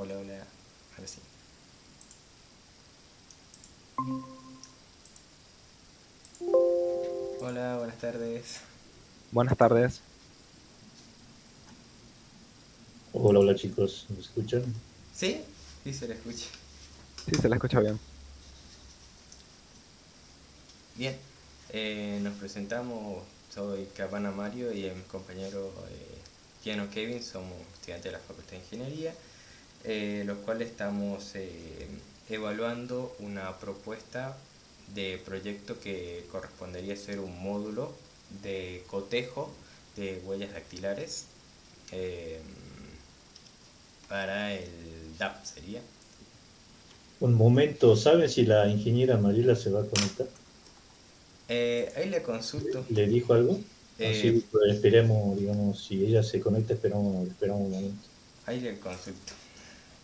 Hola, hola. Ahora sí. Hola, buenas tardes. Buenas tardes. Hola, hola chicos, ¿me escuchan? ¿Sí? Sí, se le escucha. Sí, se la escucha bien. Bien. Nos presentamos. Soy Cabana Mario y mi compañero Keanu Kevin. Somos estudiantes de la Facultad de Ingeniería, los cuales estamos evaluando una propuesta de proyecto que correspondería a ser un módulo de cotejo de huellas dactilares eh, para el DAP sería. Un momento, ¿saben si la ingeniera Mariela se va a conectar? Ahí le consulto. ¿Le dijo algo? Así eh, pues, esperemos, digamos, si ella se conecta, esperamos un momento. Ahí le consulto.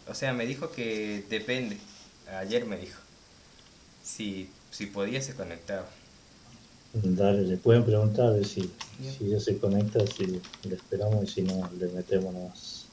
O sea, me dijo que depende. Ayer me dijo. Si podía se conectaba. Dale, le pueden preguntar a ver Bien. si ella se conecta, si le esperamos y si no, le metemos nomás.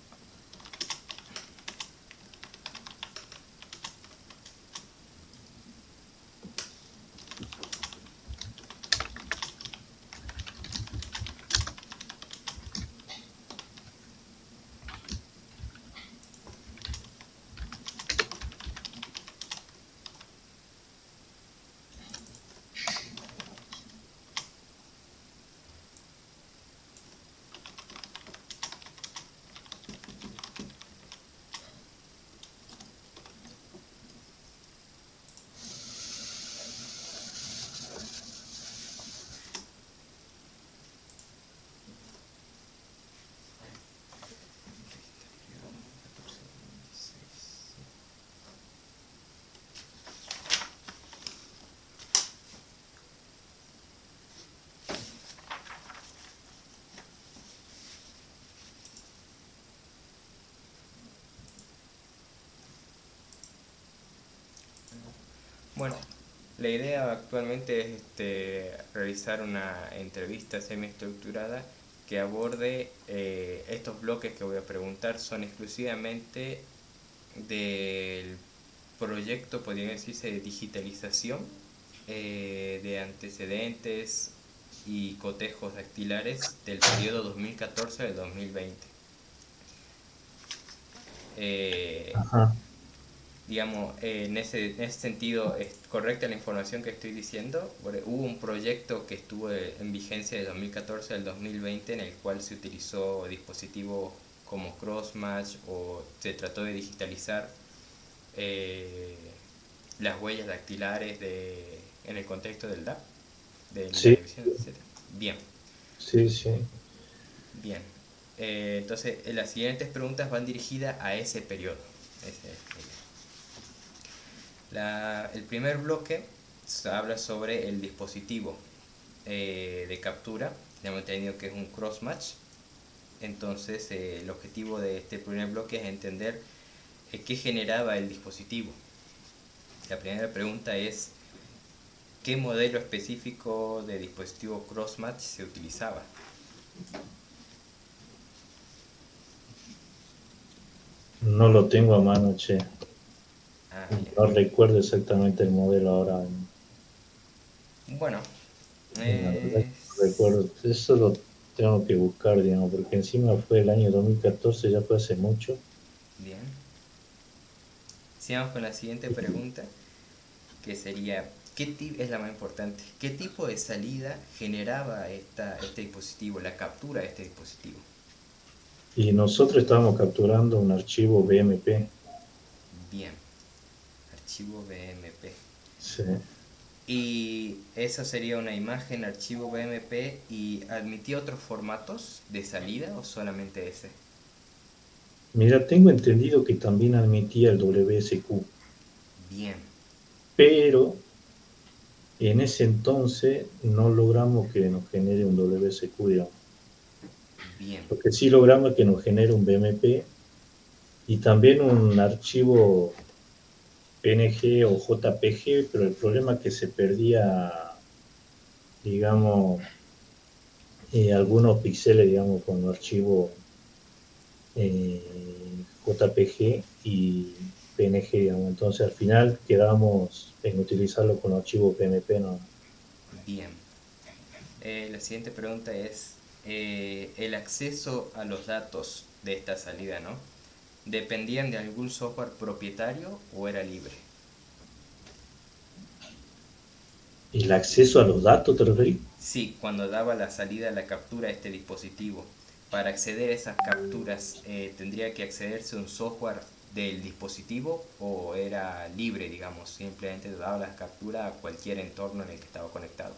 Bueno, la idea actualmente es realizar una entrevista semiestructurada que aborde estos bloques que voy a preguntar. Son exclusivamente del proyecto, podría decirse, de digitalización de antecedentes y cotejos dactilares del periodo 2014 al 2020. Eh, Ajá. digamos, en ese sentido, ¿es correcta la información que estoy diciendo? Hubo un proyecto que estuvo en vigencia de 2014 al 2020 en el cual se utilizó dispositivos como Crossmatch o se trató de digitalizar eh, las huellas dactilares en el contexto del DAP, de la Sí, división, etcétera. Bien, sí, sí. bien. Entonces, las siguientes preguntas van dirigidas a ese periodo. Ese es el primer bloque habla sobre el dispositivo de captura. Ya hemos entendido que es un cross-match. Entonces, el objetivo de este primer bloque es entender qué generaba el dispositivo. La primera pregunta es: ¿qué modelo específico de dispositivo cross-match se utilizaba? No lo tengo a mano, che. Ah, bien. No recuerdo exactamente el modelo ahora. Bueno, La verdad que eh, no recuerdo. Eso lo tengo que buscar, digamos, porque encima fue el año 2014, ya fue hace mucho. bien. Sigamos con la siguiente pregunta, que sería, es la más importante, ¿qué tipo de salida generaba este dispositivo, la captura de este dispositivo? Y nosotros estábamos capturando un archivo BMP. Bien, archivo BMP. Sí. Y eso sería una imagen archivo BMP, y admitía otros formatos de salida o solamente ese. Mira, tengo entendido que también admitía el WSQ, Bien, pero en ese entonces no logramos que nos genere un WSQ, digamos. bien, Lo que sí logramos es que nos genere un BMP y también un archivo PNG o JPG, pero el problema es que se perdía, digamos, algunos píxeles, digamos, con el archivo JPG y PNG, digamos. Entonces al final quedamos en utilizarlo con archivo PMP, ¿no? Bien. La siguiente pregunta es, el acceso a los datos de esta salida, ¿no? ¿Dependían de algún software propietario o era libre? ¿El acceso a los datos te referís? Sí, cuando daba la salida a la captura a este dispositivo. Para acceder a esas capturas, ¿tendría que accederse a un software del dispositivo o era libre, digamos, simplemente daba las capturas a cualquier entorno en el que estaba conectado?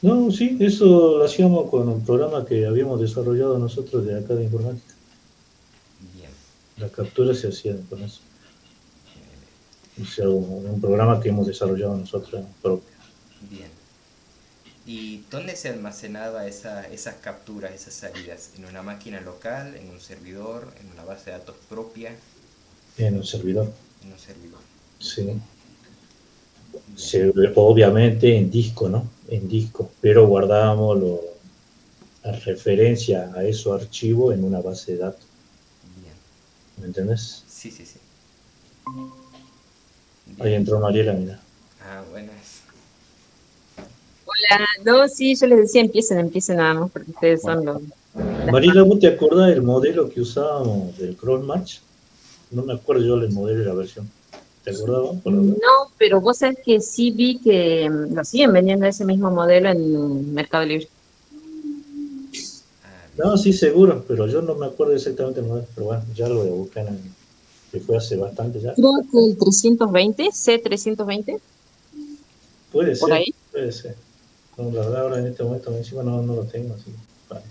No, sí, eso lo hacíamos con un programa que habíamos desarrollado nosotros de acá de informática. Bien, La captura se hacía con eso. O sea, un programa que hemos desarrollado nosotros propio. bien. ¿Y dónde se almacenaba esas capturas, esas salidas? ¿En una máquina local, en un servidor, en una base de datos propia, En un servidor, en un servidor? sí. Bien, Obviamente en disco, ¿no? En disco, pero guardábamos la referencia a esos archivos en una base de datos. bien. ¿Me entiendes? Sí, sí, sí. Ahí Bien. entró Mariela, mira. Ah, buenas. Ah, no, sí, yo les decía empiecen nada más, porque ustedes Bueno. son las Mariela, ¿vos te acordás del modelo que usábamos del Crossmatch? No me acuerdo yo del modelo y la versión. ¿Te acordabas? No, pero vos sabés que sí vi que lo siguen vendiendo ese mismo modelo en Mercado Libre. Ah, bien. No, sí, seguro, pero yo no me acuerdo exactamente el modelo. Pero bueno, ya lo voy a buscar, que fue hace bastante ya. Creo que el 320, C320, Puede por ser, ahí. puede ser. No, la verdad, ahora en este momento encima no lo tengo así. Vale.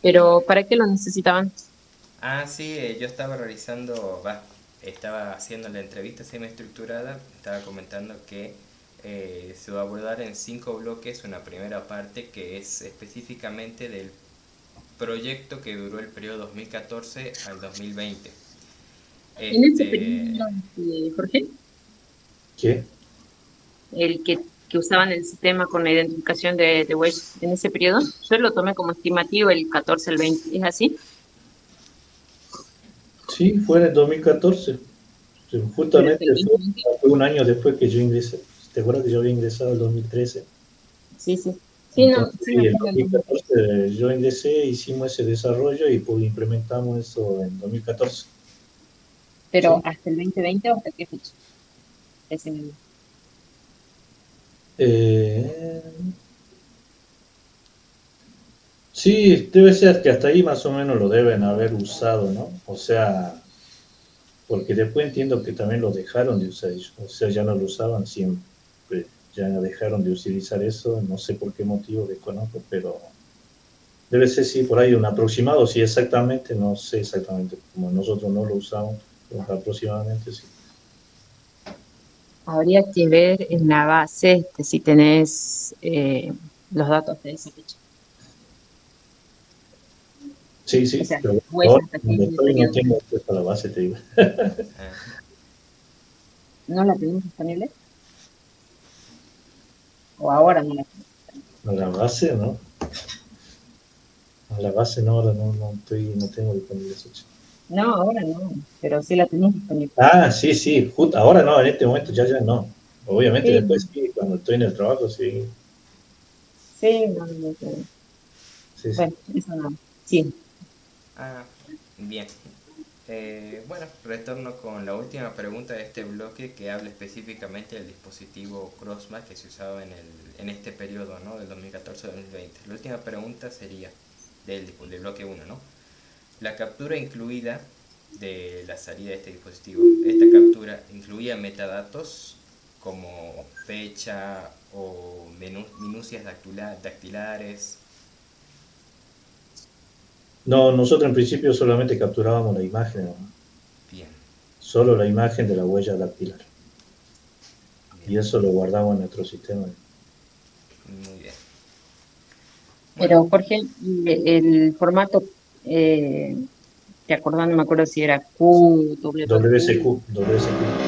Pero ¿para qué lo necesitaban? Ah, sí, yo estaba realizando, estaba haciendo la entrevista semi-estructurada, estaba comentando que se va a abordar en 5 bloques una primera parte que es específicamente del proyecto que duró el periodo 2014 al 2020. En ese Este, periodo, Jorge, ¿Qué? el que usaban el sistema con la identificación de huellas en ese periodo, yo lo tomé como estimativo el 14 al 20, ¿es así? Sí, fue en el 2014. Sí, Pero justamente hasta el 2020, fue un año después que yo ingresé. ¿Te acuerdas que yo había ingresado en el 2013? sí, sí. Sí, no, Entonces, sí me sí, en acuerdo del 2013. 2014 yo ingresé, hicimos ese desarrollo y pues implementamos eso en 2014. Pero Sí. hasta el 2020 o hasta qué fecha? Ese mismo. Eh, sí, debe ser que hasta ahí más o menos lo deben haber usado, ¿no? O sea, porque después entiendo que también lo dejaron de usar ellos. O sea, ya no lo usaban siempre. Ya dejaron de utilizar eso, no sé por qué motivo, desconozco, pero debe ser, sí, por ahí un aproximado, sí, exactamente, no sé exactamente, como nosotros no lo usamos, pues aproximadamente sí. Habría que ver en la base si tenés los datos de esa fecha. Sí, O sí, sea, pero huellas ahora hasta donde qué estoy no periodo. tengo acceso a la base, te digo. ah, ¿No la tenemos disponible? ¿O ahora no la tenemos? A la base, ¿no? A la base no, ahora no tengo disponible esa fecha. No, ahora no, pero sí la tenemos disponible. Ah, sí, sí, ahora no, en este momento ya no. Obviamente Sí, después sí, cuando estoy en el trabajo, sí, sí, no, no, no. sí, sí. Bueno, eso no. Sí. ah, bien. Bueno, retorno con la última pregunta de este bloque que habla específicamente del dispositivo Crossmatch que se usaba en este periodo, ¿no? Del 2014 al 2020. La última pregunta sería del bloque 1, ¿no? La captura incluida de la salida de este dispositivo. Esta captura incluía metadatos como fecha o minucias dactilares. No, nosotros en principio solamente capturábamos la imagen, ¿no? Bien, Solo la imagen de la huella dactilar. bien, Y eso lo guardamos en nuestro sistema. muy bien. Bueno, Pero, Jorge, el formato, eh, ¿te acordás? No me acuerdo si era Q, WPQ, WSQ.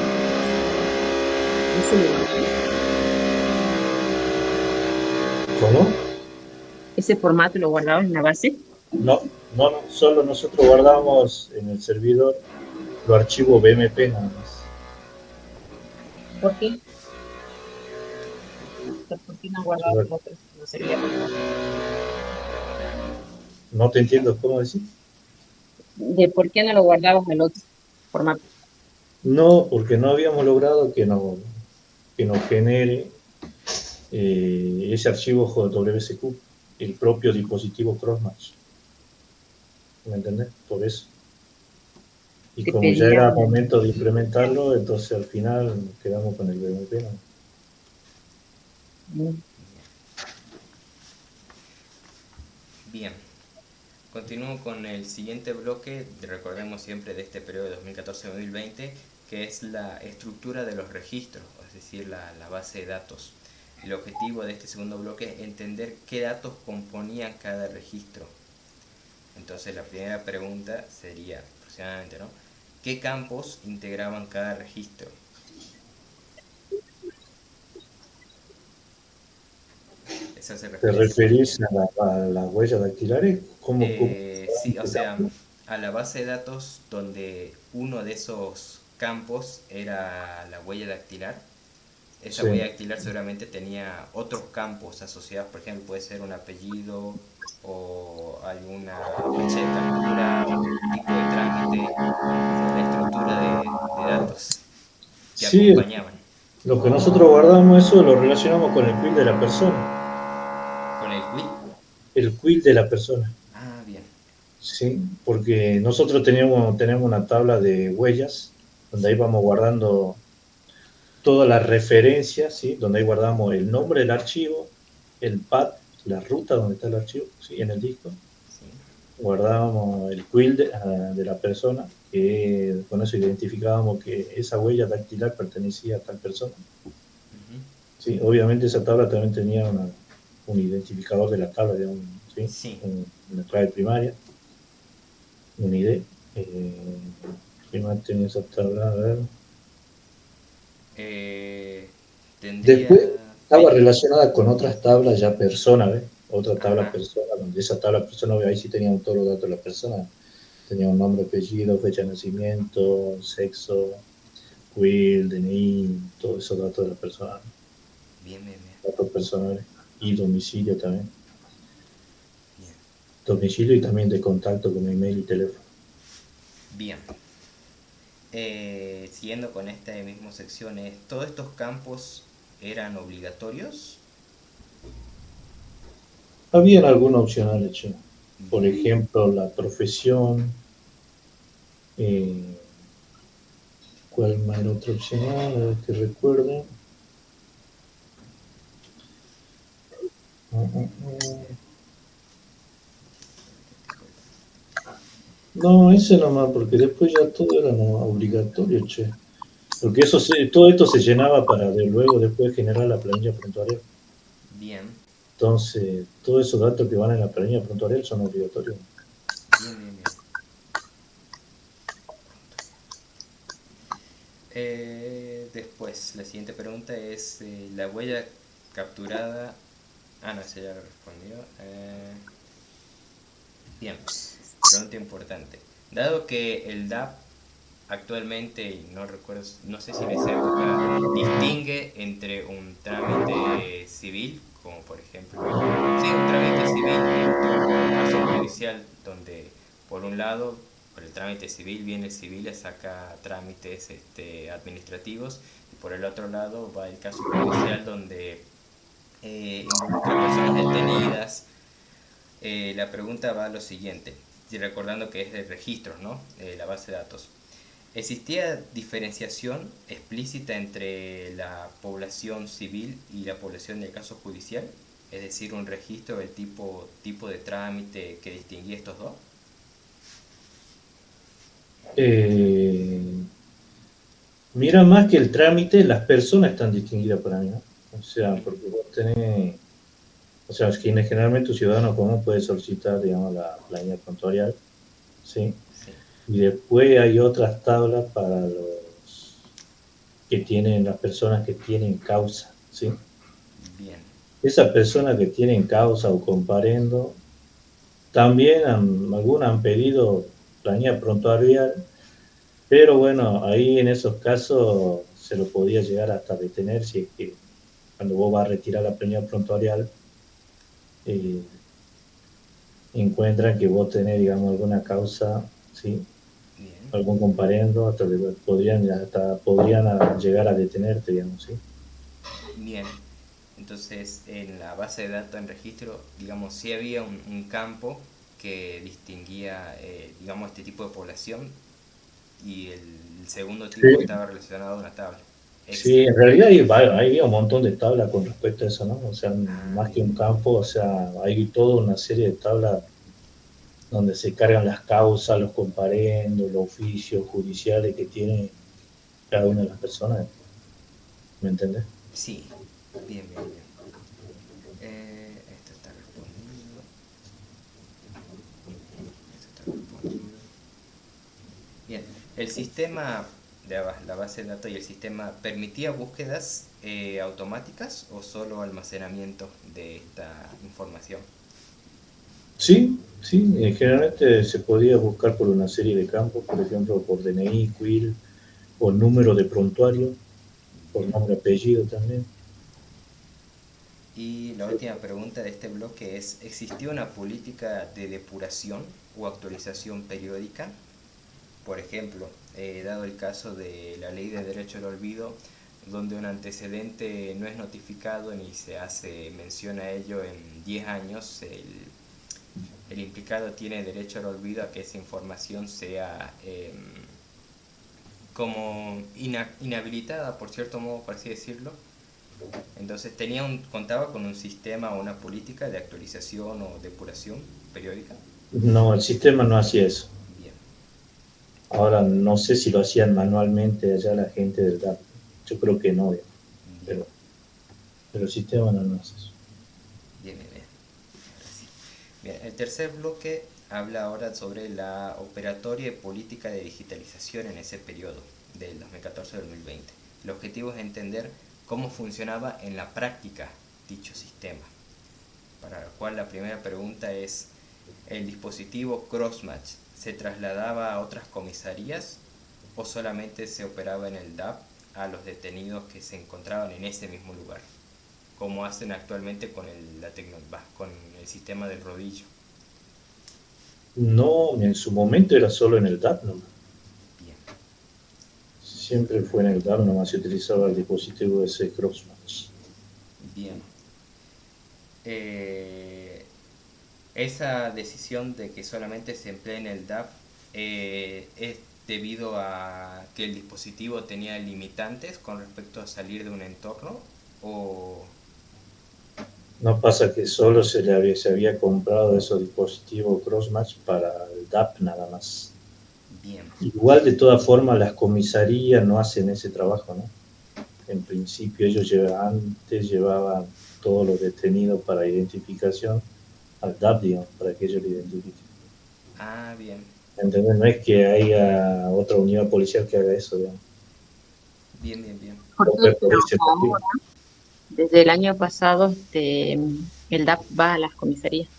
¿ese lo guardaban? ¿Cómo? ¿Ese formato lo guardaban en la base? No, no, solo nosotros guardamos en el servidor los archivos BMP nada más. ¿Por qué? ¿Por qué no guardabas el otro? No servía para nada. No te entiendo cómo decir. ¿De por qué no lo guardabas el otro formato? No, porque no habíamos logrado que nos genere ese archivo JWSQ, el propio dispositivo Crossmatch. ¿Me entendés? Por eso. Y Te como ya era pedían. momento de implementarlo, entonces al final quedamos con el BMP, ¿no? mm, Bien, continúo con el siguiente bloque, recordemos siempre de este periodo de 2014-2020, que es la estructura de los registros, es decir, la base de datos. El objetivo de este segundo bloque es entender qué datos componían cada registro. Entonces la primera pregunta sería, aproximadamente, ¿no? ¿Qué campos integraban cada registro? Esa se ¿Te refiere al referís siguiente. a las huellas dactilares? ¿Cómo Sí, o sea, a la base de datos donde uno de esos campos era la huella dactilar. Esa Sí. huella dactilar seguramente tenía otros campos asociados, por ejemplo, puede ser un apellido o alguna fecha de captura, un tipo de trámite, o sea, la estructura de datos que Sí, acompañaban. lo que nosotros guardamos, eso lo relacionamos con el quill de la persona. ¿Con el quit? El quill de la persona. Ah, bien. Sí, porque nosotros tenemos una tabla de huellas donde ahí vamos guardando todas las referencias, ¿sí? Donde ahí guardamos el nombre del archivo, el path, la ruta donde está el archivo, ¿sí? En el disco. Sí. Guardábamos el quill de la persona, que con eso identificábamos que esa huella dactilar pertenecía a tal persona. Ujú. Sí, obviamente esa tabla también tenía un identificador de la tabla, digamos, ¿sí? Sí. Una clave primaria, un ID. ¿Qué más tenía esa tabla? A ver. Eh, Después tendría estaba fe... relacionada con otras tablas ya persona, ¿ves? Otra tabla Ajá. persona, donde esa tabla persona, ahí sí tenían todos los datos de la persona. Tenía un nombre, apellido, fecha de nacimiento, sexo, will, DNI, todos esos datos de la persona, Bien, bien, bien. datos personales y domicilio también. Bien. Domicilio y también de contacto con email y teléfono. Bien. Siguiendo con esta misma sección, ¿todos estos campos eran obligatorios? Habían algunos opcionales, che. Por Bien. ejemplo, la profesión, eh, ¿cuál más era otra opcional? A ver que recuerden. No, ese nomás, porque después ya todo era no, obligatorio, che. Porque todo esto se llenaba para luego después generar la planilla prontuarial. Bien. Entonces, todos esos datos que van en la planilla prontuarial son obligatorios. Bien, bien, bien. Después, la siguiente pregunta es la huella capturada. Ah, no, esa ya lo respondió. Bien, pregunta importante. Dado que el DAP actualmente, y no recuerdo, no sé si en esa época, distingue entre un trámite civil, como por ejemplo, sí, un trámite civil y otro caso judicial, donde por un lado, por el trámite civil viene el civil y saca trámites administrativos, y por el otro lado va el caso judicial donde involucra personas detenidas. La pregunta va a lo siguiente, y recordando que es de registros, ¿no? La base de datos. ¿Existía diferenciación explícita entre la población civil y la población del caso judicial? Es decir, un registro del tipo de trámite que distinguía estos dos. Eh, Mira, más que el trámite, las personas están distinguidas para mí, ¿no? O sea, Ujú. porque vos tenés, o sea, es que generalmente un ciudadano común puede solicitar, digamos, la planilla prontuarial, ¿sí? Sí, Y después hay otras tablas para los que tienen, las personas que tienen causa, ¿sí? bien. Esas personas que tienen causa o comparendo, También algunos han pedido planilla prontuarial, pero bueno, ahí en esos casos se lo podía llegar hasta detener si es que cuando vos vas a retirar la planilla prontuarial, eh, encuentran que vos tenés, digamos, alguna causa, ¿sí? Bien, Algún comparendo, hasta podrían llegar a detenerte, digamos, ¿sí? bien. Entonces, en la base de datos en registro, digamos, sí había un campo que distinguía, digamos, este tipo de población y el segundo tipo Sí. estaba relacionado a una tabla Sí, extra. en realidad hay un montón de tablas con respecto a eso, ¿no? O sea, Ah, más que bien, un campo, o sea, hay toda una serie de tablas donde se cargan las causas, los comparendos, los oficios judiciales que tiene cada una de las personas, ¿me entiendes? sí, bien, bien, bien. Esto está respondido, esto está respondido. Bien, el sistema de la base de datos y el sistema permitía búsquedas automáticas o solo almacenamiento de esta información. Sí, sí, generalmente se podía buscar por una serie de campos, por ejemplo, por DNI, CUIL, por número de prontuario, por Bien. nombre, apellido también. Y la última pregunta de este bloque es, ¿existió una política de depuración o actualización periódica? Por ejemplo, dado el caso de la ley de derecho al olvido, donde un antecedente no es notificado ni se hace mención a ello en 10 años, el implicado tiene derecho al olvido a que esa información sea como inhabilitada, por cierto modo, por así decirlo. Entonces contaba con un sistema o una política de actualización o depuración periódica. No, el sistema no hacía eso. Bien, Ahora, no sé si lo hacían manualmente allá la gente del DAP. Yo creo que no, digamos, bien, pero el sistema no hace eso. bien, bien, bien. Ahora sí. Bien, el tercer bloque habla ahora sobre la operatoria y política de digitalización en ese periodo, del 2014 al 2020. El objetivo es entender cómo funcionaba en la práctica dicho sistema, para lo cual la primera pregunta es, ¿el dispositivo Crossmatch se trasladaba a otras comisarías o solamente se operaba en el DAP a los detenidos que se encontraban en ese mismo lugar, como hacen actualmente con con el sistema del rodillo? No, en su momento era solo en el DAP nomás. Bien, Siempre fue en el DAP nomás se utilizaba el dispositivo ese Crossmatch. bien. Eh, esa decisión de que solamente se emplea en el DAP es debido a que el dispositivo tenía limitantes con respecto a salir de un entorno o... No pasa que solo se había comprado esos dispositivos Crossmatch para el DAP nada más. Bien, Igual de todas formas las comisarías no hacen ese trabajo, ¿no? En principio ellos antes llevaban todos los detenidos para identificación al DAP, digamos, para que ellos lo identifiquen. ah, bien, ¿Entendés? No es que haya otra unidad policial que haga eso, digamos. bien, bien, bien, Vos Jorge, ves por pero ese motivo. ahora, desde el año pasado, el DAP va a las comisarías,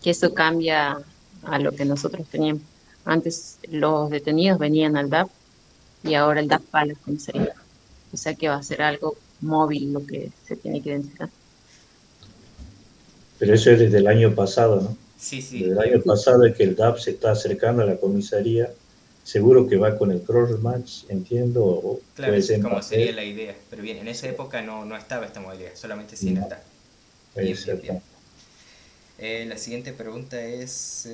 que eso cambia a lo que nosotros teníamos. Antes los detenidos venían al DAP y ahora el DAP va a las comisarías. O sea que va a ser algo móvil lo que se tiene que identificar. Pero eso es desde el año pasado, ¿no? sí, Desde sí, el bien, año pasado es que el DAP se está acercando a la comisaría. Seguro que va con el crossmatch, entiendo, o claro, puede esa es ser en como sería papel. la idea, pero bien, en esa Sí, época no estaba esta modalidad, solamente sin el no, DAP. Bien, bien, bien. exacto. La siguiente pregunta es,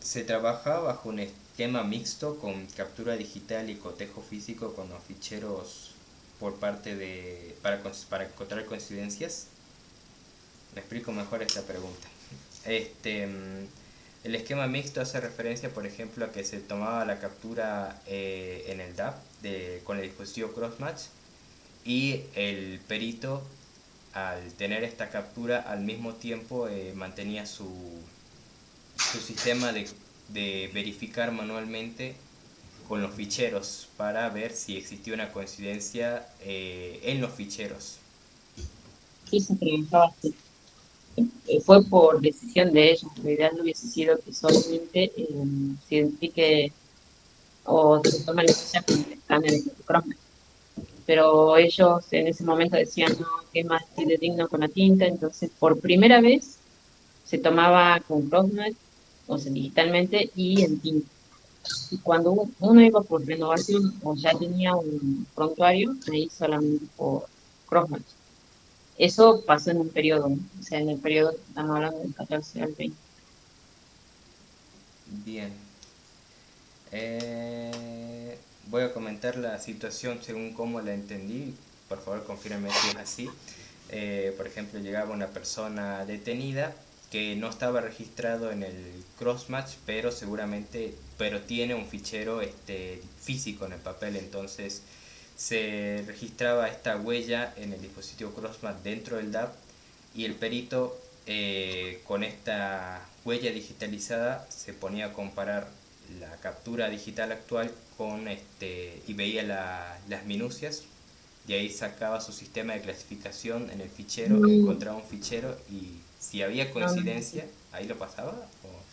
¿se trabaja bajo un esquema mixto con captura digital y cotejo físico con los ficheros por parte de para encontrar coincidencias? Me explico mejor esta pregunta. El esquema mixto hace referencia, por ejemplo, a que se tomaba la captura en el DAP con el dispositivo Crossmatch y el perito, al tener esta captura, al mismo tiempo mantenía su sistema de verificar manualmente con los ficheros para ver si existía una coincidencia en los ficheros. Sí, se trabajaba así. Fue por decisión de ellos. La idea no hubiese sido que solamente se identifique o se tome la huella con el escáner de Chrome. Pero ellos en ese momento decían, no, que más digno con la tinta. Entonces, por primera vez se tomaba con Crossmatch, o sea, digitalmente y en tinta. Y cuando uno iba por renovación o ya tenía un prontuario, ahí solamente por Crossmatch. Eso pasó en un periodo, ¿no? O sea, en el periodo que estamos hablando del 14 al 20. Bien. Eh, Voy a comentar la situación según cómo la entendí. Por favor, confírmeme si es así. Por ejemplo, llegaba una persona detenida que no estaba registrado en el Crossmatch, pero seguramente, pero tiene un fichero físico en el papel, entonces se registraba esta huella en el dispositivo Crossmatch dentro del DAP y el perito con esta huella digitalizada se ponía a comparar la captura digital actual con y veía las minucias, y ahí sacaba su sistema de clasificación en el fichero, encontraba un fichero y si había No, no, coincidencia, ahí lo pasaba. O...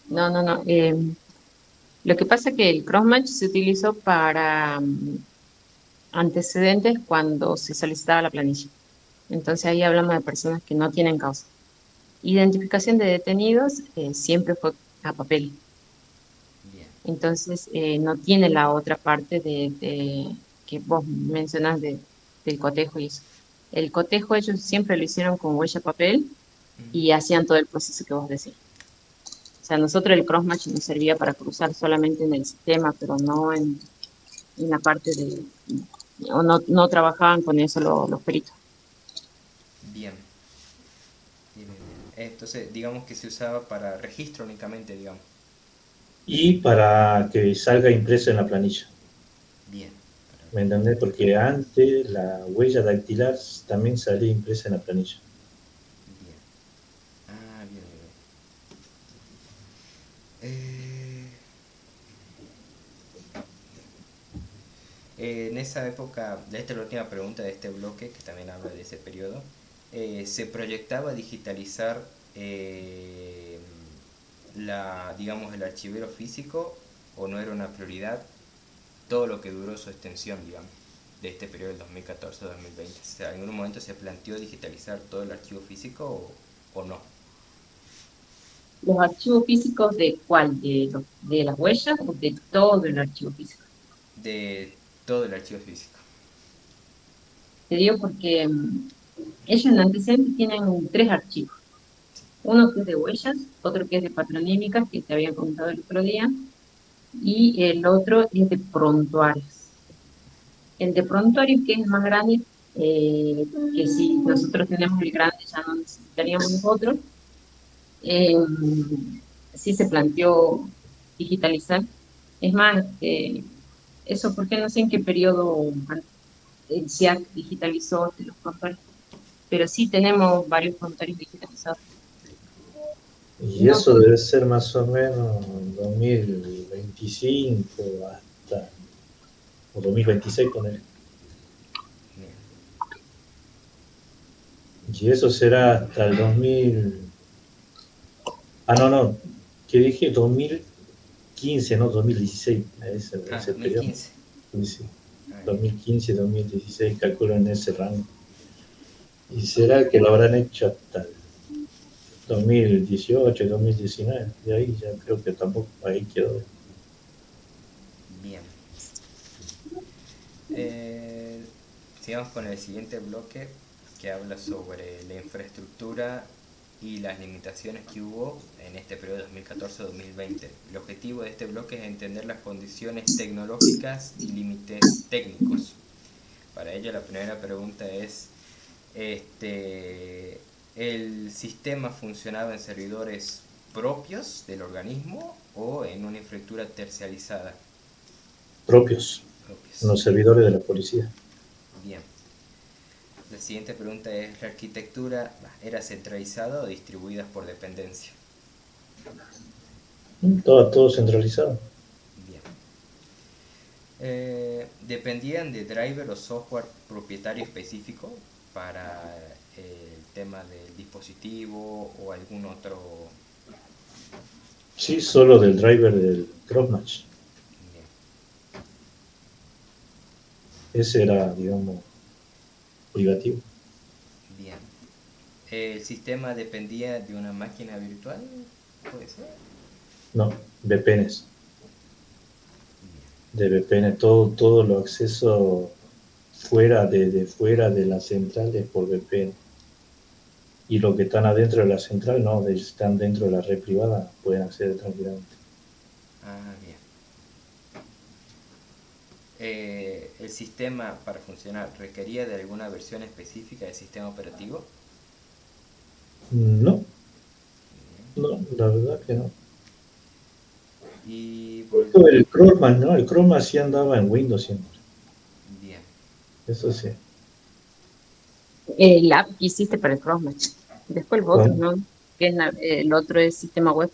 no, no, no. Lo que pasa es que el crossmatch se utilizó para antecedentes cuando se solicitaba la planilla. Entonces ahí hablamos de personas que no tienen causa. Identificación de detenidos siempre fue a papel. Bien, Entonces no tiene la otra parte que vos mencionás del cotejo y eso. El cotejo ellos siempre lo hicieron con huella papel y hacían todo el proceso que vos decís. O sea, nosotros el crossmatch nos servía para cruzar solamente en el sistema, pero no en la parte de... O no, no trabajaban con eso los peritos. bien, bien, bien, bien. Entonces, digamos que se usaba para registro únicamente, digamos. Y para que salga impreso en la planilla. Bien, ¿Me entendés? Porque antes la huella dactilar también salía impresa en la planilla. bien. Ah, bien, bien, bien. En esa época, esta es la última pregunta de este bloque, que también habla de ese periodo, ¿se proyectaba digitalizar digamos, el archivero físico o no era una prioridad todo lo que duró su extensión, digamos, de este periodo del 2014-2020? O sea, ¿en algún momento se planteó digitalizar todo el archivo físico o no? ¿Los archivos físicos de cuál? ¿De las huellas o de todo el archivo físico? De todo el archivo físico. Te digo porque ellos en antecedentes tienen tres archivos. Uno que es de huellas, otro que es de patronímicas, que te había contado el otro día, y el otro es de prontuarios. El de prontuarios, que es el más grande, que si nosotros tenemos el grande ya no necesitaríamos los otros, eh, sí se planteó digitalizar. Es más, eso porque no sé en qué periodo el SIAC digitalizó los prontuarios, pero sí tenemos varios prontuarios digitalizados. Y No, eso debe ser más o menos 2025 hasta, o 2026, poner. Bien. Y eso será hasta el 2000. Ah, no, no. ¿Qué dije? 2015, no, 2016. Ah, Ese periodo. 2015. Sí, sí. Ah, bien. 2015, 2016, calculo en ese rango. ¿Y será que lo habrán hecho hasta el 2018, 2019? De ahí ya creo que tampoco, ahí quedó. Bien. Eh, Sigamos con el siguiente bloque que habla sobre la infraestructura y las limitaciones que hubo en este periodo 2014-2020. El objetivo de este bloque es entender las condiciones tecnológicas y límites técnicos. Para ello la primera pregunta es, este, ¿el sistema funcionaba en servidores propios del organismo o en una infraestructura terciarizada? Propios, Propios. los servidores de la policía. Bien. La siguiente pregunta es, ¿la arquitectura era centralizada o distribuida por dependencia? Todo centralizado. Bien. ¿Dependían de driver o software propietario específico para el sistema del dispositivo o algún otro? Sí, solo del driver del Crossmatch. Bien, Ese era, digamos, privativo. bien. ¿El sistema dependía de una máquina virtual? ¿Puede ser? No, VPNs. Bien, De VPN, todo lo acceso fuera de la central es por VPN. Y los que están adentro de la central, no, están dentro de la red privada, pueden acceder tranquilamente. ah, bien. ¿El sistema para funcionar requería de alguna versión específica del sistema operativo? No, no, la verdad que no. Y por Justo último, el Chroma, ¿no? El Chroma sí andaba en Windows siempre. bien, Eso sí. El app que hiciste para el Crossmatch. Después el otro, ¿Cuál? ¿no? Que es el otro es sistema web.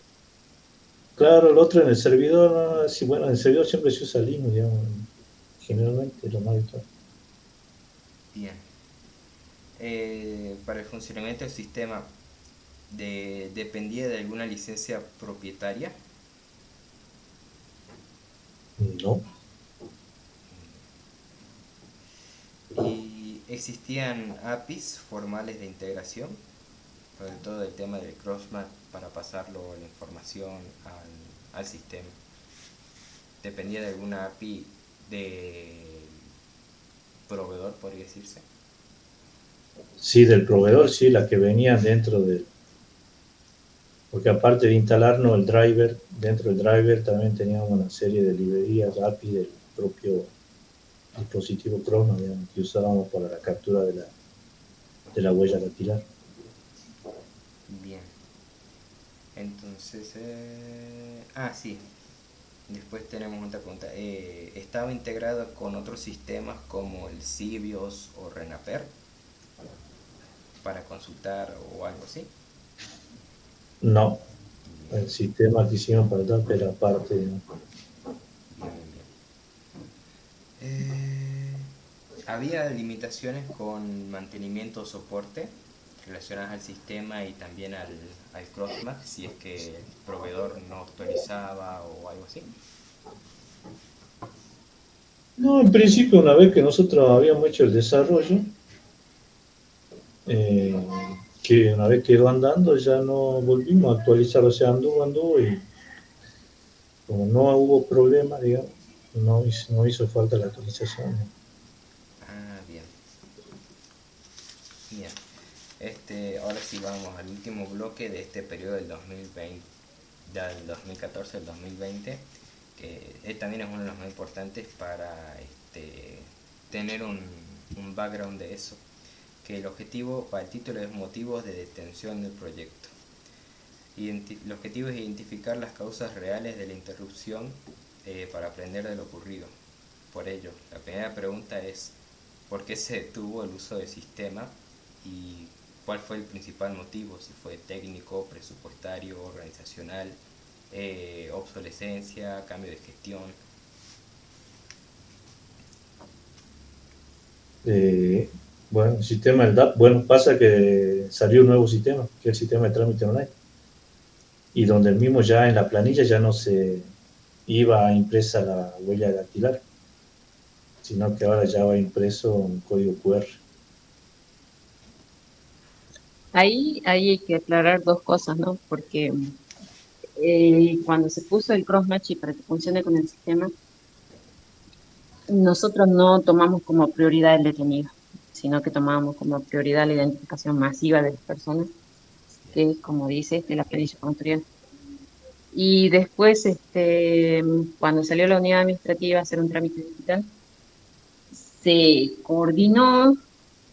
Claro, el otro en el servidor, ¿no? Sí, bueno, en el servidor siempre se usa Linux, digamos, generalmente lo más habitual. bien. Para el funcionamiento del sistema, ¿dependía de alguna licencia propietaria? No, ¿Y existían APIs formales de integración? Sobre todo el tema del crossmat para pasarlo la información al sistema. ¿Dependía de alguna API de proveedor, podría decirse? sí, del proveedor, sí, las que venían dentro del. Porque aparte de instalarnos el driver, dentro del driver también teníamos una serie de librerías API del propio dispositivo Chroma, digamos, que usábamos para la captura de la huella dactilar. Bien. Entonces, sí. Después tenemos otra pregunta. ¿Estaba integrado con otros sistemas como el Cibios o Renaper para consultar o algo así? No, Bien, el sistema que hicimos para TAP era parte, ¿no? bien, bien. ¿Había limitaciones con mantenimiento o soporte relacionadas al sistema y también al CrossMac si es que el proveedor no actualizaba o algo así? No, en principio, una vez que nosotros habíamos hecho el desarrollo, eh, que una vez quedó andando, ya no volvimos a actualizarlo, o sea, anduvo y como no hubo problema, digamos, no hizo falta la actualización, ¿no? Ah, bien. Bien. Ahora sí vamos al último bloque de este periodo del 2020, del 2014 al 2020, que también es uno de los más importantes para tener un background de eso, que el objetivo, para el título es motivos de detención del proyecto. El objetivo es identificar las causas reales de la interrupción para aprender de lo ocurrido. Por ello, la primera pregunta es ¿por qué se detuvo el uso del sistema y cuál fue el principal motivo? Si fue técnico, presupuestario, organizacional, obsolescencia, cambio de gestión. Eh, bueno, el sistema del DAP, bueno, pasa que salió un nuevo sistema, que es el sistema de trámite online, y donde el mismo ya en la planilla ya no se iba impresa la huella dactilar, sino que ahora ya va impreso un código QR. Ahí hay que aclarar dos cosas, ¿no? Porque cuando se puso el crossmatch y para que funcione con el sistema, nosotros no tomamos como prioridad el detenido, sino que tomamos como prioridad la identificación masiva de las personas, que es, como dice, la planilla prontuarial. Y después, cuando salió la unidad administrativa a hacer un trámite digital, se coordinó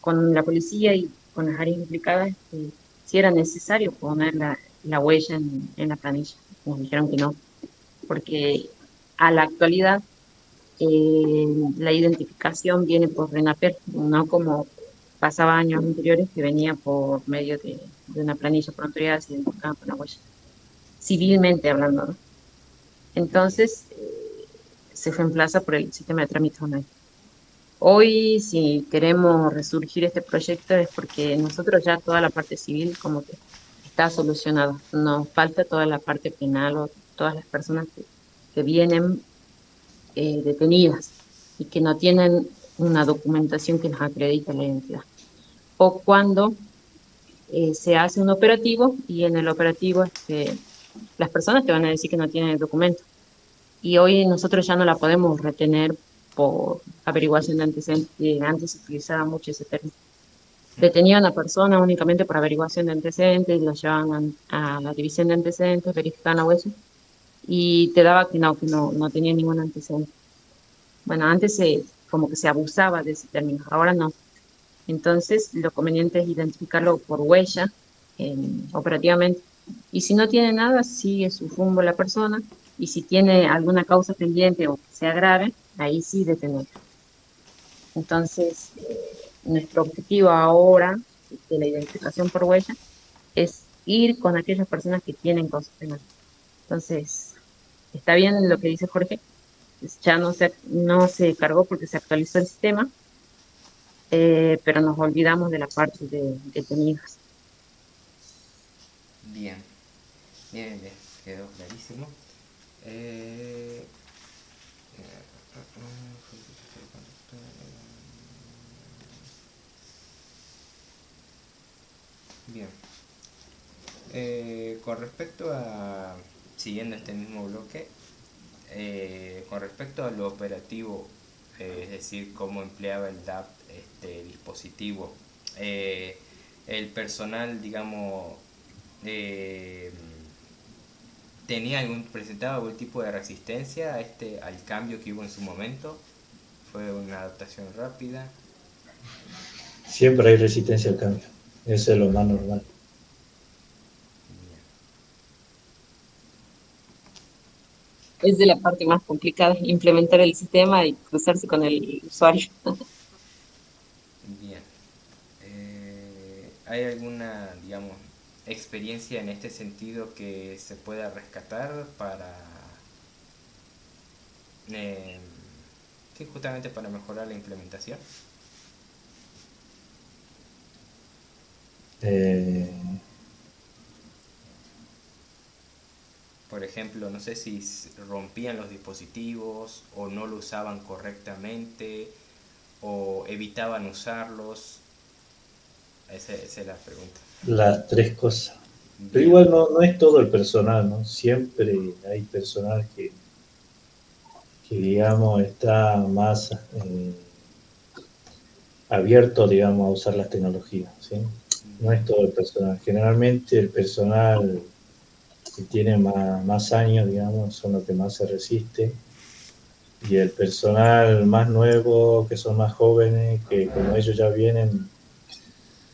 con la policía y con las áreas implicadas si era necesario poner la huella en la planilla. Nos dijeron que no, porque a la actualidad la identificación viene por RENAPER, no como pasaba años anteriores que venía por medio de una planilla prontuarial se identificaba con la huella, civilmente hablando, ¿no? Bien, Entonces, se reemplaza por el sistema de trámites online. Hoy, si queremos resurgir este proyecto, es porque nosotros ya toda la parte civil como que está solucionada. Nos falta toda la parte penal o todas las personas que vienen detenidas y que no tienen una documentación que nos acredite la identidad. O cuando se hace un operativo y en el operativo las personas te van a decir que no tienen el documento. Y hoy nosotros ya no la podemos retener por averiguación de antecedentes, que antes se utilizaba mucho ese término. Detenían a una persona únicamente por averiguación de antecedentes, lo llevaban a la división de antecedentes, verificaban la huella y te daba que no tenía ningún antecedente. Bueno, antes como que se abusaba de ese término, ahora no. Entonces, lo conveniente es identificarlo por huella operativamente. Y si no tiene nada, sigue su rumbo la persona. Y si tiene alguna causa pendiente o que sea grave, ahí sí detener. Entonces, nuestro objetivo ahora de la identificación por huella es ir con aquellas personas que tienen causas penales. Entonces, está bien lo que dice Jorge, ya no se cargó porque se actualizó el sistema, pero nos olvidamos de la parte de detenidos. Bien, bien, bien, quedó clarísimo. Eh, Bien. Con respecto a, siguiendo este mismo bloque, con respecto a lo operativo, es decir, cómo empleaba el DAP este dispositivo, el personal, digamos, eh, presentaba algún tipo de resistencia a al cambio que hubo en su momento. Fue una adaptación rápida. Siempre hay resistencia al cambio. Eso es lo más normal. Es de la parte más complicada, implementar el sistema y cruzarse con el usuario. Bien. ¿Hay alguna, digamos, experiencia en este sentido que se pueda rescatar para, eh, sí, justamente para mejorar la implementación? Eh, Por ejemplo, no sé si rompían los dispositivos o no lo usaban correctamente o evitaban usarlos. Esa es la pregunta. las tres cosas. Pero Bien, igual no es todo el personal, ¿no? Siempre hay personal que digamos, está más abierto, digamos, a usar las tecnologías, ¿sí? No bien, es todo el personal. Generalmente el personal que tiene más años, digamos, son los que más se resiste. Y el personal más nuevo, que son más jóvenes, que como ellos ya vienen,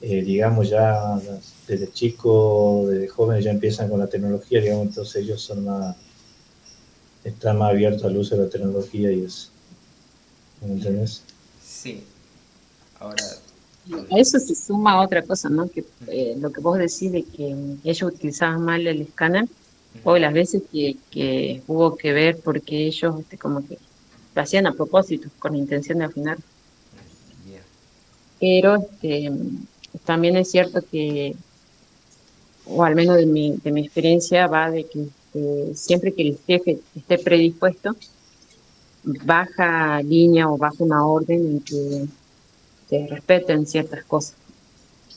digamos, ya desde chicos, desde jóvenes ya empiezan con la tecnología, digamos, entonces ellos están más abiertos al uso de la tecnología y eso. ¿Me bien. entiendes? Sí, ahora... A eso se suma otra cosa, ¿no? Que lo que vos decís de que ellos utilizaban mal el escáner, o las veces que hubo que ver porque ellos como que lo hacían a propósito, con la intención de afinar. Bien, Pero también es cierto que, o al menos de mi experiencia, va de que siempre que el jefe esté predispuesto, baja línea o baja una orden en que se respeten ciertas cosas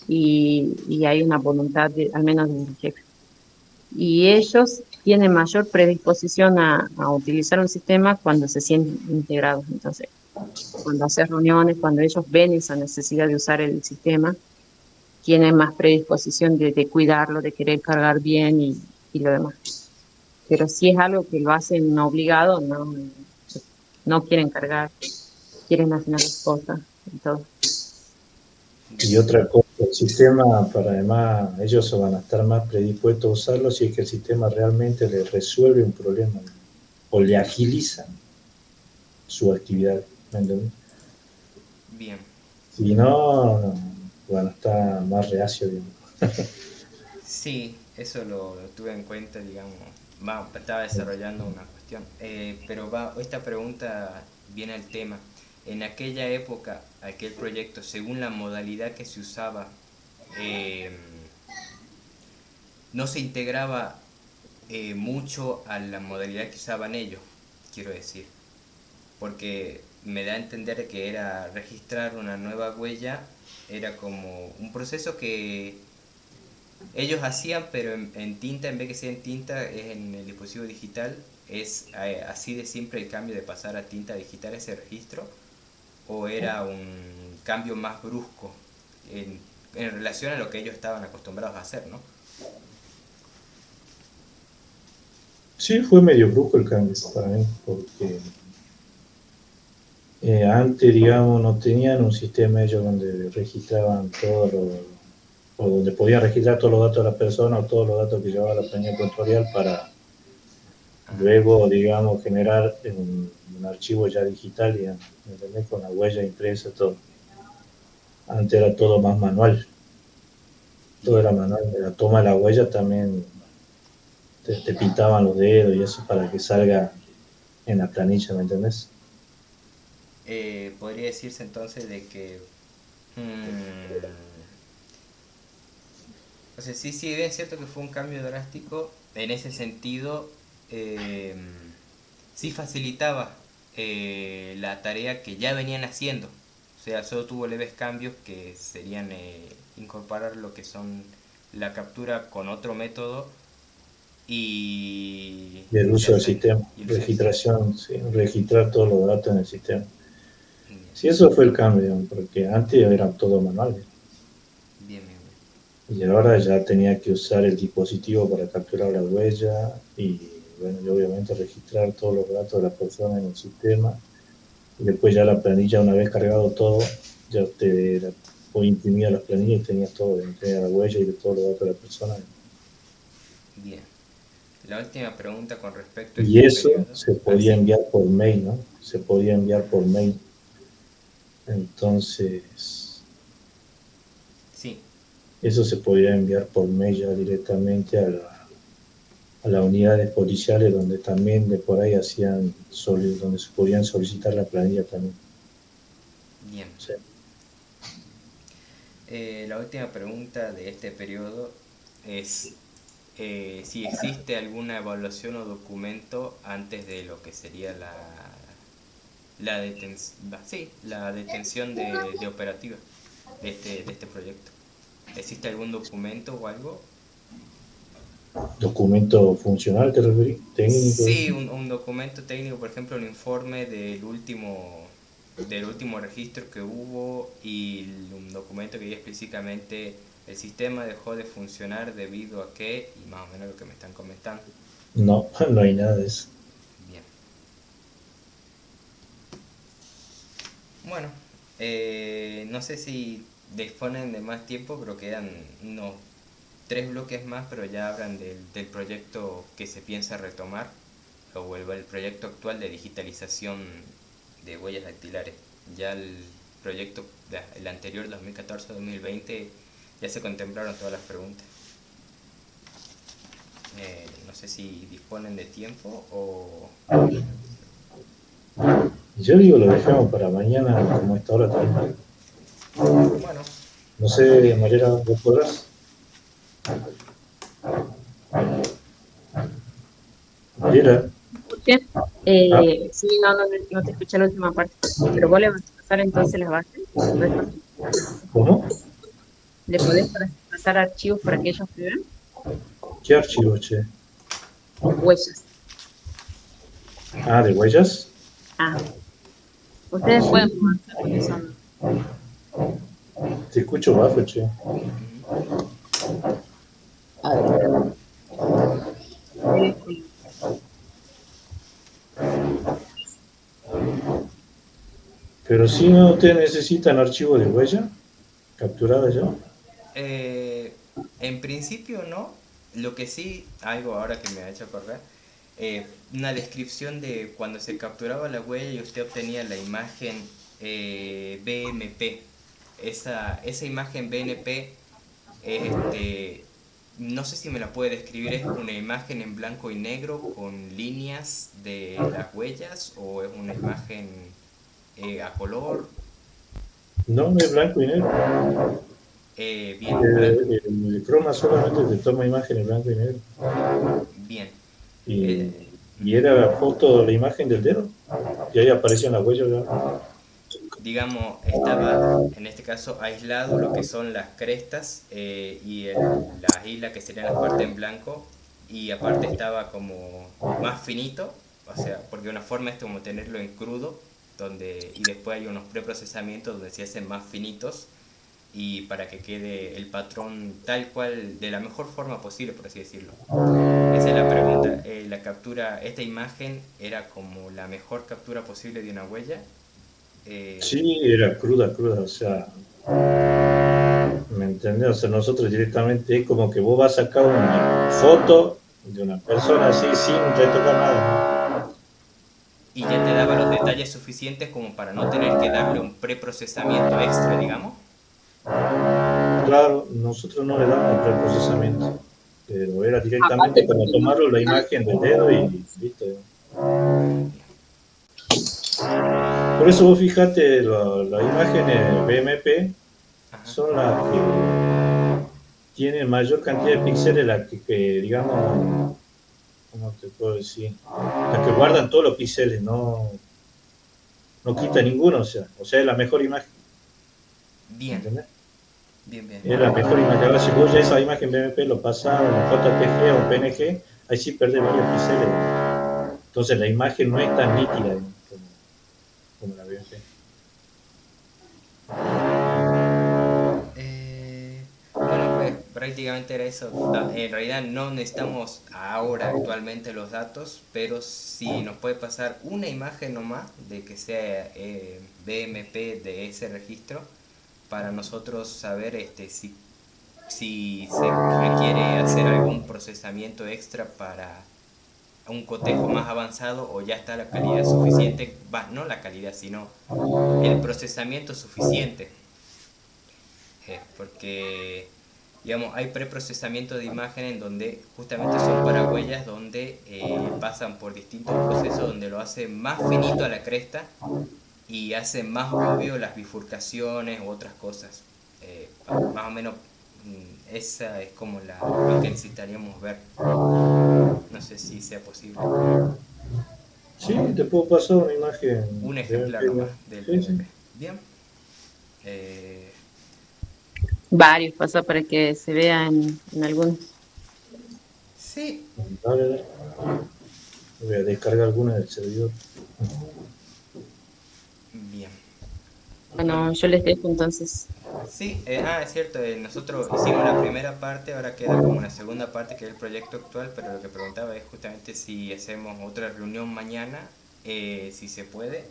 y hay una voluntad, al menos del jefe. Y ellos tienen mayor predisposición a utilizar un sistema cuando se sienten integrados. Entonces, cuando haces reuniones, cuando ellos ven esa necesidad de usar el sistema, tienen más predisposición de cuidarlo, de querer cargar bien y lo demás. Pero si es algo que lo hacen obligado, no quieren cargar, quieren hacer las cosas y todo. Y otra cosa, el sistema, para además, ellos van a estar más predispuestos a usarlo si es que el sistema realmente les resuelve un problema, ¿no? O le agiliza su actividad, ¿me entiendes? bien. Si no, bueno, está más reacio, digamos. Sí, eso lo tuve en cuenta, digamos. Estaba desarrollando una cuestión. Pero esta pregunta viene al tema. en aquella época, aquel proyecto, según la modalidad que se usaba, eh, no se integraba mucho a la modalidad que usaban ellos, quiero decir, porque me da a entender que era registrar una nueva huella, era como un proceso que ellos hacían, pero en tinta, en vez que sea en tinta, es en el dispositivo digital. ¿Es así de simple el cambio de pasar a tinta digital ese registro? ¿O era un cambio más brusco en relación a lo que ellos estaban acostumbrados a hacer, ¿no? Sí, fue medio brusco el cambio para mí, porque antes, digamos, no tenían un sistema ellos donde registraban todo o donde podían registrar todos los datos de la persona o todos los datos que llevaba la planilla ecuatorial para Ah, luego, digamos, generar un archivo ya digital, digamos, ¿entendés? Con la huella impresa, todo. Antes era todo más manual, todo bien. era manual. La toma de la huella también te pintaban los dedos y eso para que salga en la planilla, ¿me entendés? Podría decirse entonces de que... o sea, sí, sí, bien es cierto que fue un cambio drástico. En ese sentido, eh, sí facilitaba la tarea que ya venían haciendo. O sea, solo tuvo leves cambios que serían incorporar lo que son la captura con otro método y, Y el y uso del hacer sistema, y el uso del sistema. registración, sí, registrar todos los datos en el sistema. Bien, Sí, eso fue el cambio, digamos, porque antes era todo manual, ¿eh? bien, bien, bien. Y ahora ya tenía que usar el dispositivo para capturar la huella y, bueno, y obviamente registrar todos los datos de la persona en el sistema. Y después ya la planilla, una vez cargado todo, ya o imprimía las planillas y tenías todo, tenía la huella y de todos los datos de la persona. Bien. La última pregunta con respecto a Y este eso periodo. se Ah, podía sí, enviar por mail, ¿no? Se podía enviar por mail. Entonces, sí. eso se podía enviar por mail ya directamente a las unidades policiales donde también de por ahí donde se podían solicitar la planilla también. Bien. Sí. La última pregunta de este periodo es si existe alguna evaluación o documento antes de lo que sería la detención de operativa de este proyecto. ¿Existe algún documento o algo? ¿Documento funcional te referís? ¿Técnico? Sí, un documento técnico, por ejemplo, un informe del último registro que hubo y un documento que diga explícitamente el sistema dejó de funcionar debido a que, y más o menos lo que me están comentando. No, no hay nada de eso. Bien. Bueno, no sé si disponen de más tiempo, pero quedan unos 3 bloques más, pero ya hablan del proyecto que se piensa retomar, o el proyecto actual de digitalización de huellas dactilares. Ya el proyecto, el anterior 2014-2020, ya se contemplaron todas las preguntas. No sé si disponen de tiempo o... Yo digo, lo dejamos para mañana, como esta hora también. Bueno, No sé, eh, Mariela, ¿vos podrás? Mariela, Escuché. ¿ah? Sí, no te escuché la última parte, pero vos le vas a pasar entonces las bases, ¿no es fácil? ¿Cómo? ¿Le podés pasar archivos para que ellos vean? ¿Qué archivo, che? Huellas. Ah, ¿de huellas? Ah, ustedes pueden Sí, avanzar porque son... te escucho bajo, che. ujú. A ver, espérame. Pero si no te necesitan archivo de huella capturada ya. Eh, en principio no. Lo que sí, algo ahora que me ha hecho acordar, una descripción de cuando se capturaba la huella y usted obtenía la imagen BMP. Esa imagen BNP, no sé si me la puede describir, ¿es una imagen en blanco y negro con líneas de las huellas o es una imagen a color. No, es blanco y negro. Bien, blanco. El croma solamente te toma imágenes blanco y negro. Bien. Y, y Ujú. era foto la imagen del dedo. Y ahí aparecían las huellas. ¿Verdad? Digamos, estaba en este caso aislado lo que son las crestas y las islas que serían las partes en blanco, y aparte estaba como más finito, o sea, porque una forma es como tenerlo en crudo, y después hay unos preprocesamientos donde se hacen más finitos y para que quede el patrón tal cual, de la mejor forma posible, por así decirlo. Esa es la pregunta. La captura, esta imagen era como la mejor captura posible de una huella. Eh, Sí, era cruda, cruda. O sea, ¿me entendés? O sea, nosotros directamente es como que vos vas a sacar una foto de una persona así sin retocar nada. y ya te daba los detalles suficientes como para no tener que darle un preprocesamiento extra, digamos. Claro, nosotros no le damos preprocesamiento, pero era Aparte, directamente como tomaron la imagen del dedo y listo. Por eso vos fijate, las imágenes BMP Ajá. son las que tienen mayor cantidad de píxeles, las que, digamos, ¿cómo te puedo decir? Las que guardan todos los píxeles, no quita ninguno, o sea, es la mejor imagen, Bien, ¿entendés? bien, bien. Es la mejor imagen. Ahora, si vos ya esa imagen BMP lo pasás a un JPG o un PNG, ahí sí perdés varios píxeles. Entonces la imagen no es tan nítida como la BMP. Bueno, pues prácticamente era eso. En realidad no necesitamos ahora actualmente los datos, pero si nos puede pasar una imagen nomás de que sea BMP de ese registro, para nosotros saber si se requiere hacer algún procesamiento extra para un cotejo más avanzado o ya está la calidad suficiente, no la calidad, sino el procesamiento suficiente. Porque, digamos, hay preprocesamiento de imagen en donde justamente son para huellas donde pasan por distintos procesos donde lo hacen más finito a la cresta y hacen más obvio las bifurcaciones u otras cosas. Más o menos esa es como lo que necesitaríamos ver. No sé si sea posible. Sí, te puedo pasar una imagen Un ejemplar BMP. nomás ¿No? del Sí, sí. BMP. Bien. Eh, varios pasos para que se vea en algunos. sí, Dale, dale. Voy a descargar alguna del servidor. bien. Bueno, Bueno, yo les dejo entonces. sí, es cierto, nosotros hicimos la primera parte, ahora queda como una segunda parte que es el proyecto actual, pero lo que preguntaba es justamente si hacemos otra reunión mañana, si se puede,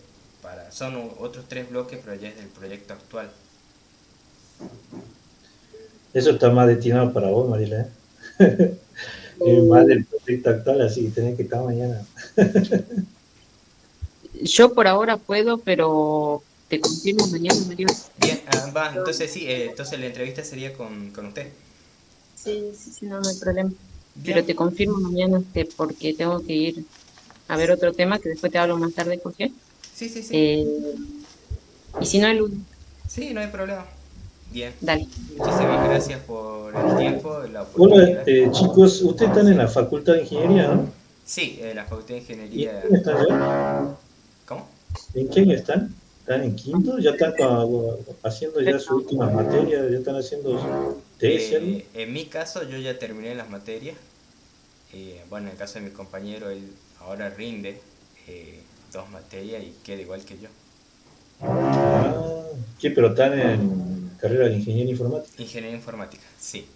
son otros 3 bloques, pero ya es del proyecto actual. Eso está más destinado para vos, Marila. Es más del proyecto actual, así que tenés que estar mañana. Yo por ahora puedo, pero te confirmo mañana, Mario. Bien, va, entonces sí, entonces la entrevista sería con usted. Sí, sí, sí, no, no hay problema. Pero Bien, te confirmo mañana porque tengo que ir a ver otro tema que después te hablo más tarde, Jorge. sí, sí, sí, Eh, y si no, el lunes, sí, no hay problema. Bien, dale. muchísimas gracias por el tiempo, la Hola, oportunidad. chicos, ustedes están en Sí, la Facultad de Ingeniería, ¿no? sí, la Facultad de ¿Y en qué Ingeniería. año están ya? ¿Cómo? ¿En qué año están? ¿Están en quinto? ¿Ya están haciendo ya sus últimas materias? ¿Ya están haciendo su tesis, algo? En mi caso yo ya terminé las materias. Bueno, en el caso de mi compañero, él ahora rinde 2 materias y queda igual que yo. Ah, ¿qué? Pero están en carrera de ingeniería informática. Ingeniería informática, sí.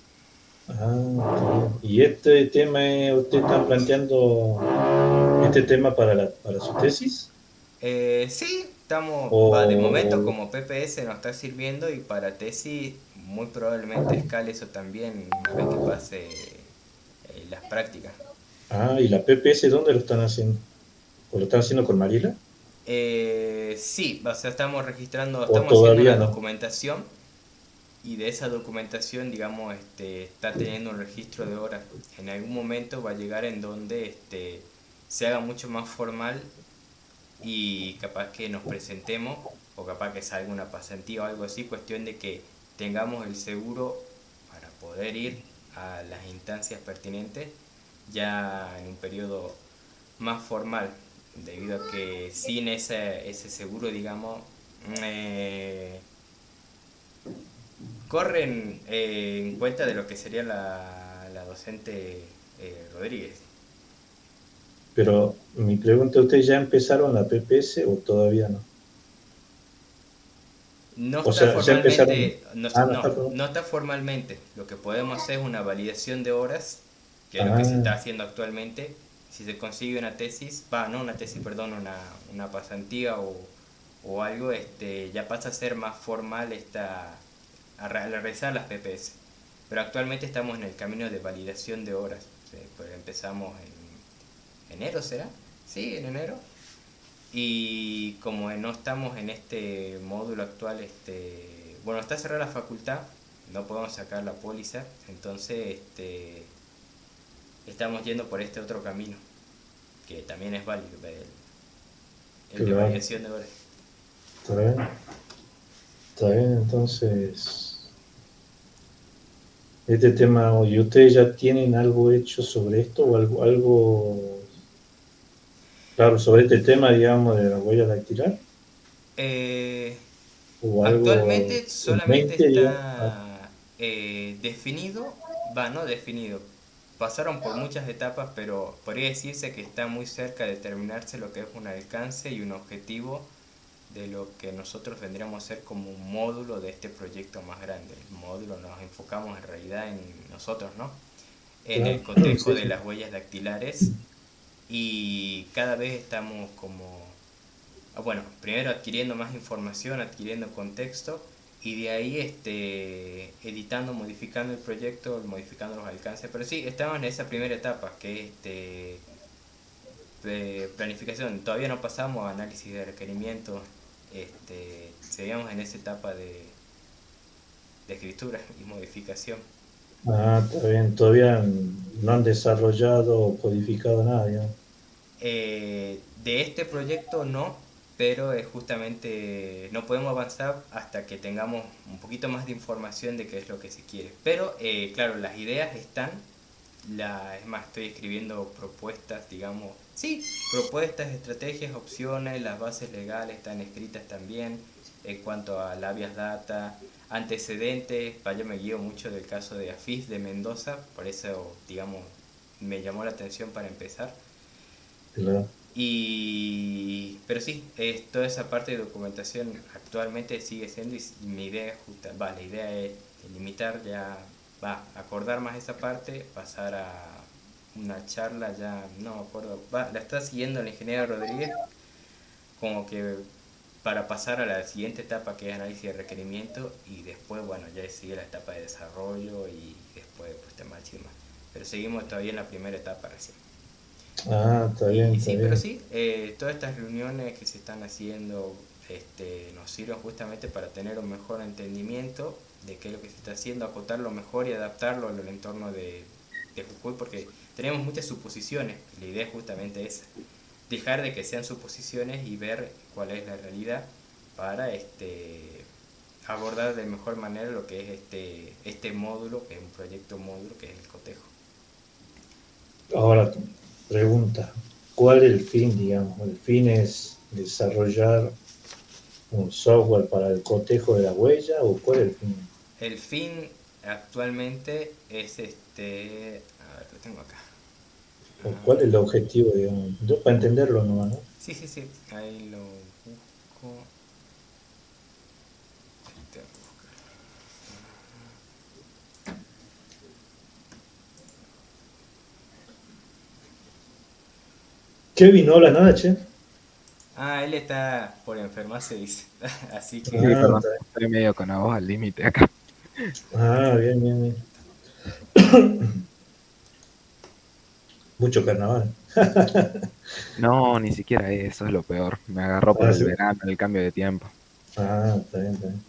Ah, ok. ¿Y este tema, usted está planteando este tema para su tesis? Sí, estamos, de momento O, como PPS nos está sirviendo y para tesis muy probablemente escale eso también una vez que pase las prácticas. ¿Y la PPS dónde lo están haciendo? ¿O lo están haciendo con Mariela? Sí, o sea, ¿O estamos haciendo todavía la no? documentación y de esa documentación, digamos, está teniendo un registro de horas. En algún momento va a llegar en donde se haga mucho más formal y capaz que nos presentemos o capaz que salga una pasantía o algo así, cuestión de que tengamos el seguro para poder ir a las instancias pertinentes ya en un periodo más formal, debido a que sin ese seguro, digamos, eh, corren en cuenta de lo que sería la docente Rodríguez. Pero mi pregunta, ¿ustedes ya empezaron la PPS o todavía no? No O está sea, ya empezaron. formalmente, no, Ah, no no, está por- no está formalmente. Lo que podemos hacer es una validación de horas, que es lo que se está Ah, haciendo actualmente. Si se consigue una tesis, no una tesis, perdón, una pasantía o algo, ya pasa a ser más formal a realizar las PPS. Pero actualmente estamos en el camino de validación de horas. Sí, pues empezamos en enero, ¿será? Sí, en enero. Y como no estamos en este módulo actual, bueno, está cerrada la facultad, no podemos sacar la póliza, entonces estamos yendo por este otro camino, que también es válido, el de claro. validación de horas. Está bien. Está bien, entonces. Este tema, ¿y ustedes ya tienen algo hecho sobre esto o claro, sobre este tema, digamos, de la huella dactilar? Eh, ¿O algo Actualmente en solamente mente, digamos? Ah, está definido, no definido. Pasaron por muchas etapas, pero podría decirse que está muy cerca de terminarse lo que es un alcance y un objetivo de lo que nosotros vendríamos a ser como un módulo de este proyecto más grande. El módulo nos enfocamos en realidad en nosotros, ¿no? En claro. el cotejo Sí, de sí. las huellas dactilares y cada vez estamos bueno, primero adquiriendo más información, adquiriendo contexto y de ahí editando, modificando el proyecto, modificando los alcances. Pero sí, estamos en esa primera etapa que es de planificación. Todavía no pasamos a análisis de requerimientos, seguimos en esa etapa de escritura y modificación. Ah, está bien. Todavía no han desarrollado o codificado nada, digamos. De este proyecto no, pero justamente no podemos avanzar hasta que tengamos un poquito más de información de qué es lo que se quiere. Pero claro, las ideas están, es más, estoy escribiendo propuestas, digamos, sí, propuestas, estrategias, opciones, las bases legales están escritas también en cuanto a la habeas data, antecedentes, yo me guío mucho del caso de AFIS de Mendoza, por eso, digamos, me llamó la atención para empezar. Claro. Pero sí, toda esa parte de documentación actualmente sigue siendo y mi idea es la idea es limitar ya, acordar más esa parte, pasar a una charla ya, no me acuerdo, la está siguiendo el ingeniero Rodríguez, como que para pasar a la siguiente etapa que es análisis de requerimiento y después, bueno, ya sigue la etapa de desarrollo y después pues te marcha y demás. Pero seguimos todavía en la primera etapa recién. Ah, está bien, Y está sí, pero bien. sí, todas estas reuniones que se están haciendo nos sirven justamente para tener un mejor entendimiento de qué es lo que se está haciendo, acotarlo mejor y adaptarlo al entorno de Jujuy, porque tenemos muchas suposiciones. La idea es justamente esa, dejar de que sean suposiciones y ver cuál es la realidad para abordar de mejor manera lo que es este módulo, que es un proyecto módulo, que es el cotejo. Ahora, pregunta, ¿cuál es el fin, digamos? ¿El fin es desarrollar un software para el cotejo de la huella o cuál es el fin? El fin actualmente es a ver, lo tengo acá. ¿O cuál es Ah, el objetivo, digamos? Yo para entenderlo nomás, ¿no? sí, sí, sí, ahí lo busco. Tengo que buscar. Kevin, no habla nada, che. Él está por enfermarse, dice. Así Sí, que Ah, perdón, está bien. estoy medio con la voz al límite acá. Ah, bien, bien, bien. Mucho carnaval. No, ni siquiera eso es lo peor. Me agarró por Ah, el sí. verano, el cambio de tiempo. Ah, está bien, está bien.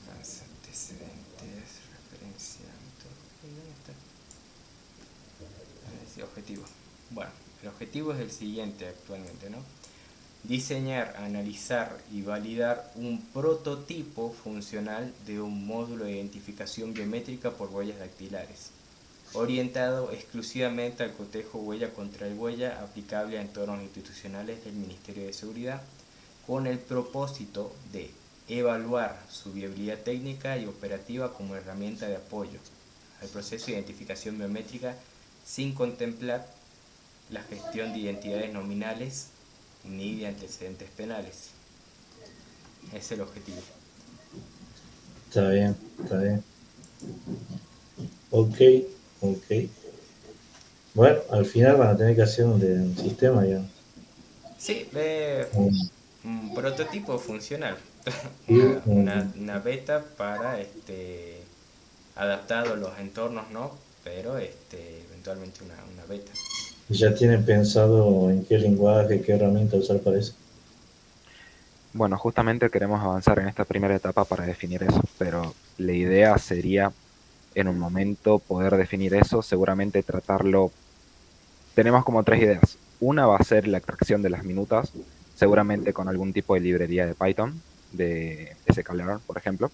más antecedentes, referenciando. ¿Dónde está? Sí, objetivo. Bueno, El objetivo es el siguiente actualmente, ¿no? Diseñar, analizar y validar un prototipo funcional de un módulo de identificación biométrica por huellas dactilares, orientado exclusivamente al cotejo huella contra huella aplicable a entornos institucionales del Ministerio de Seguridad, con el propósito de evaluar su viabilidad técnica y operativa como herramienta de apoyo al proceso de identificación biométrica, sin contemplar la gestión de identidades nominales ni de antecedentes penales. Ese es el objetivo. Está bien, está bien. Ok, ok. Bueno, al final van a tener que hacer un sistema ya. Sí, un prototipo funcional, una beta para adaptado a los entornos, ¿no? Pero eventualmente una beta. ¿Ya tienen pensado en qué lenguaje, qué herramienta usar para eso? Bueno, justamente queremos avanzar en esta primera etapa para definir eso, pero la idea sería en un momento poder definir eso, seguramente tratarlo. Tenemos como tres ideas. Una va a ser la extracción de las minutas, seguramente con algún tipo de librería de Python, de sklearn, por ejemplo,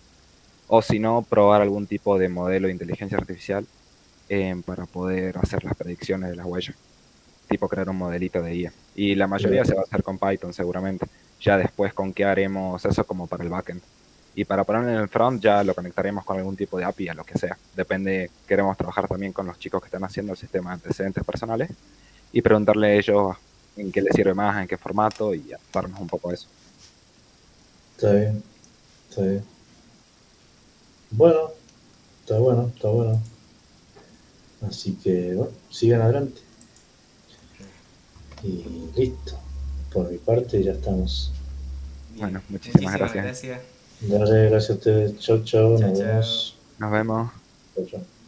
o si no, probar algún tipo de modelo de inteligencia artificial para poder hacer las predicciones de las huellas, tipo crear un modelito de IA. Y la mayoría se va a hacer con Python seguramente. Ya después con qué haremos eso como para el backend. Y para ponerlo en el front ya lo conectaremos con algún tipo de API, a lo que sea. Depende, queremos trabajar también con los chicos que están haciendo el sistema de antecedentes personales y preguntarle a ellos en qué les sirve más, en qué formato y adaptarnos un poco a eso. Está bien, está bien. Bueno, está bueno, está bueno. Así que, bueno, sigan adelante. Y listo. Por mi parte ya estamos. Bien, Bueno, muchísimas muchísimas gracias. gracias. Dale, gracias a ustedes. Chau, chau, Chao, nos chao. vemos. Nos vemos. Chau, chau.